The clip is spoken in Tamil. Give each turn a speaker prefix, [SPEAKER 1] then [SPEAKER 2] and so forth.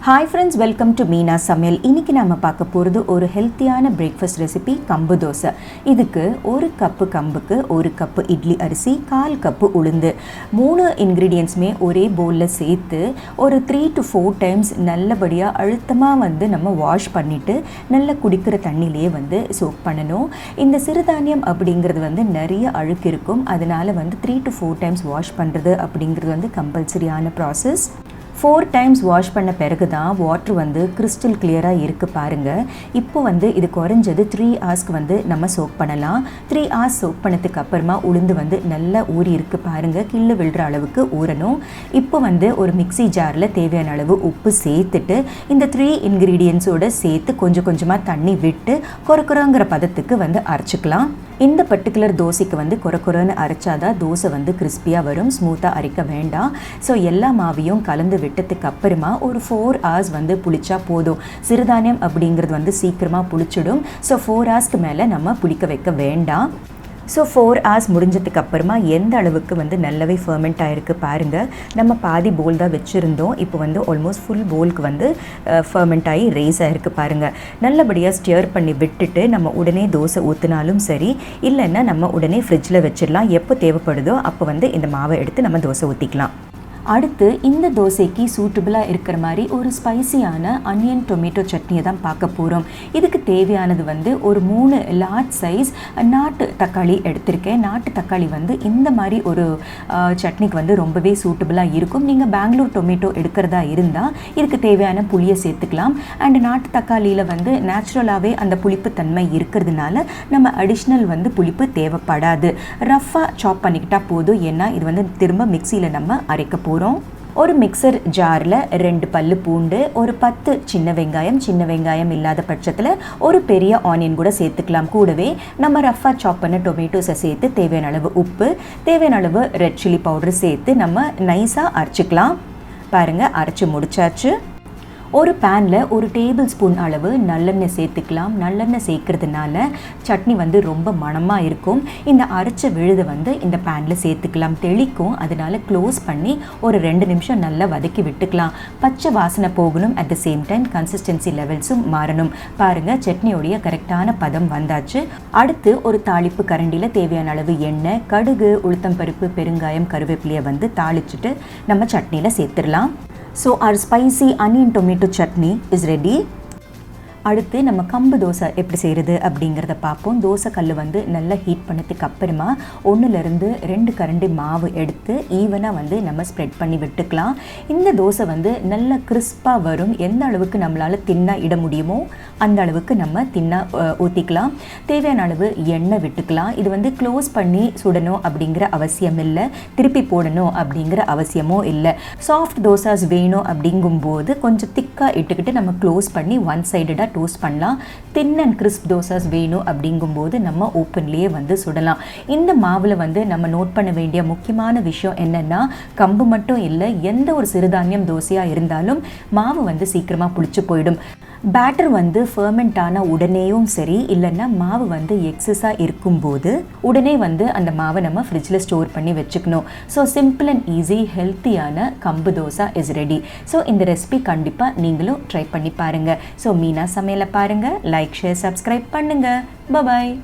[SPEAKER 1] Hi friends, welcome to Meena சமையல். இன்னைக்கு நாம பார்க்க போறது ஒரு ஹெல்த்தியான பிரேக்ஃபாஸ்ட் ரெசிபி கம்பு தோசை. இதுக்கு 1 கப் கம்புக்கு 1 கப் இட்லி அரிசி, 1/4 கப் உளுந்து, 3 இன்கிரிடியன்ட்ஸ்மே ஒரே பவுல்ல சேர்த்து ஒரு 3 to 4 டைம்ஸ் நல்லபடியா அழுத்தமா நம்ம வாஷ் பண்ணிட்டு நல்ல குடிக்கிற தண்ணியிலே சோக் பண்ணணும். இந்த சிறுதானியம் அப்படிங்கிறது நிறைய அழுக்கு இருக்கும். அதனால 3 to 4 டைம்ஸ் வாஷ் பண்றது அப்படிங்கிறது கம்பல்சரியான ப்ராசஸ். 4 டைம்ஸ் வாஷ் பண்ண பிறகு தான் வாட்டர் கிறிஸ்டல் கிளியராக இருக்குது பாருங்கள். இப்போ இது குறைஞ்சது 3 ஹவர்ஸ்க்கு நம்ம சோக் பண்ணலாம். 3 ஹவர்ஸ் சோக் பண்ணதுக்கு அப்புறமா உளுந்து நல்லா ஊறி இருக்குது பாருங்கள். கிள்ளு விழுற அளவுக்கு ஊறணும். இப்போ ஒரு மிக்ஸி ஜாரில் தேவையான அளவு உப்பு சேர்த்துட்டு இந்த 3 இன்க்ரீடியன்ஸோடு சேர்த்து கொஞ்சம் கொஞ்சமாக தண்ணி விட்டு கொரக்குறங்கிற பதத்துக்கு அரைச்சிக்கலாம். இந்த பர்டிகுலர் தோசைக்கு கொரக்குறன்னு அரைச்சாதான் தோசை கிறிஸ்பியாக வரும், ஸ்மூத்தாக அரைக்க வேண்டாம். ஸோ எல்லா மாவையும் கலந்து விட்டதுக்கு அப்புறமா ஒரு 4 ஹவர்ஸ் புளிச்சா போதும். சிறுதானியம் அப்படிங்கிறது சீக்கிரமாக புளிச்சிடும். ஸோ 4 ஹவர்ஸ்க்கு மேலே நம்ம புளிக்க வைக்க வேண்டாம். ஸோ 4 ஹவர்ஸ் முடிஞ்சதுக்கு அப்புறமா எந்த அளவுக்கு நல்லாவே ஃபர்மெண்ட் ஆகிருக்கு பாருங்கள். நம்ம பாதி போல் தான் வச்சுருந்தோம். இப்போ ஆல்மோஸ்ட் ஃபுல் போலுக்கு ஃபர்மெண்ட் ஆகி ரேஸ் ஆகிருக்கு பாருங்கள். நல்லபடியாக ஸ்டியர் பண்ணி விட்டுட்டு நம்ம உடனே தோசை ஊற்றினாலும் சரி, இல்லைன்னா நம்ம உடனே ஃப்ரிட்ஜில் வச்சிடலாம். எப்போ தேவைப்படுதோ அப்போ இந்த மாவை எடுத்து நம்ம தோசை ஊற்றிக்கலாம். அடுத்து இந்த தோசைக்கு சூட்டபுளாக இருக்கிற மாதிரி ஒரு ஸ்பைசியான அனியன் டொமேட்டோ சட்னியை தான் பார்க்க போகிறோம். இதுக்கு தேவையானது ஒரு 3 லார்ஜ் சைஸ் நாட்டு தக்காளி எடுத்திருக்கேன். நாட்டு தக்காளி இந்த மாதிரி ஒரு சட்னிக்கு ரொம்பவே சூட்டபுளாக இருக்கும். நீங்கள் பெங்களூர் டொமேட்டோ எடுக்கிறதா இருந்தால் இதுக்கு தேவையான புளியை சேர்த்துக்கலாம். அண்ட் நாட்டு தக்காளியில் நேச்சுரலாகவே அந்த புளிப்பு தன்மை இருக்கிறதுனால நம்ம அடிஷ்னல் புளிப்பு தேவைப்படாது. ரஃப்பாக சாப் பண்ணிக்கிட்டால் போதும். ஏன்னா இது திரும்ப மிக்சியில் நம்ம அரைக்க போகிறோம். ஒரு மிக்சர் ஜாரில் 2 பல்லு பூண்டு, ஒரு 10 சின்ன வெங்காயம் இல்லாத பட்சத்தில் ஒரு பெரிய ஆனியன் கூட சேர்த்துக்கலாம். கூடவே நம்ம ரஃபாக சாப் பண்ண டொமேட்டோஸை சேர்த்து தேவையான அளவு உப்பு, தேவையான அளவு ரெட் சில்லி பவுடர் சேர்த்து நம்ம நைஸாக அரைச்சிக்கலாம். பாருங்கள், அரைச்சி முடிச்சாச்சு. ஒரு பேனில் 1 டேபிள் ஸ்பூன் அளவு நல்லெண்ணெய் சேர்த்துக்கலாம். நல்லெண்ணெய் சேர்க்கறதுனால சட்னி ரொம்ப மணமாக இருக்கும். இந்த அரைச்ச விழுதை இந்த பேனில் சேர்த்துக்கலாம். தெளிக்கும், அதனால க்ளோஸ் பண்ணி ஒரு 2 நிமிஷம் நல்லா வதக்கி விட்டுக்கலாம். பச்சை வாசனை போகணும். At the same time consistency லெவல்ஸும் மாறணும். பாருங்கள், சட்னியோடைய கரெக்டான பதம் வந்தாச்சு. அடுத்து ஒரு தாளிப்பு கரண்டியில் தேவையான அளவு எண்ணெய், கடுகு, உளுத்தம்பருப்பு, பெருங்காயம், கருவேப்பிலையை தாளிச்சுட்டு நம்ம சட்னியில் சேர்த்துடலாம். So our spicy onion tomato chutney is ready. அடுத்து நம்ம கம்பு தோசை எப்படி செய்கிறது அப்படிங்கிறத பார்ப்போம். தோசை கல் நல்லா ஹீட் பண்ணதுக்கு அப்புறமா 1லேருந்து 2 கரண்டி மாவு எடுத்து ஈவனாக நம்ம ஸ்ப்ரெட் பண்ணி விட்டுக்கலாம். இந்த தோசை நல்ல கிறிஸ்பாக வரும். எந்த அளவுக்கு நம்மளால் தின்னா இட முடியுமோ அந்த அளவுக்கு நம்ம தின்னா ஊற்றிக்கலாம். தேவையான அளவு எண்ணெய் விட்டுக்கலாம். இது க்ளோஸ் பண்ணி சுடணும் அப்படிங்கிற அவசியம் இல்லை, திருப்பி போடணும் அப்படிங்கிற அவசியமும் இல்லை. சாஃப்ட் தோசாஸ் வேணும் அப்படிங்கும்போது கொஞ்சம் திக்காக இட்டுக்கிட்டு நம்ம க்ளோஸ் பண்ணி ஒன் சைடடாக டோஸ்ட் பண்ணலாம். தின் அண்ட் கிறிஸ்ப் தோசாஸ் வேணும் அப்படிங்கும்போது நம்ம ஓப்பன்லேயே சுடலாம். இந்த மாவில் நம்ம நோட் பண்ண வேண்டிய முக்கியமான விஷயம் என்னென்னா, கம்பு மட்டும் இல்லை, எந்த ஒரு சிறுதானியம் தோசையாக இருந்தாலும் மாவு சீக்கிரமாக புளிச்சு போயிடும். பேட்டர் ஃபர்மெண்ட் ஆன உடனேயும் சரி, இல்லைன்னா மாவு எக்ஸஸாக இருக்கும்போது உடனே அந்த மாவை நம்ம ஃப்ரிட்ஜில் ஸ்டோர் பண்ணி வச்சுக்கணும். ஸோ சிம்பிள் அண்ட் ஈஸி ஹெல்த்தியான கம்பு தோசை இஸ் ரெடி. ஸோ இந்த ரெசிபி கண்டிப்பாக நீங்களும் ட்ரை பண்ணி பாருங்கள். ஸோ மீனா சமையலை பாருங்கள், லைக், ஷேர், சப்ஸ்கிரைப் பண்ணுங்கள். பாய்.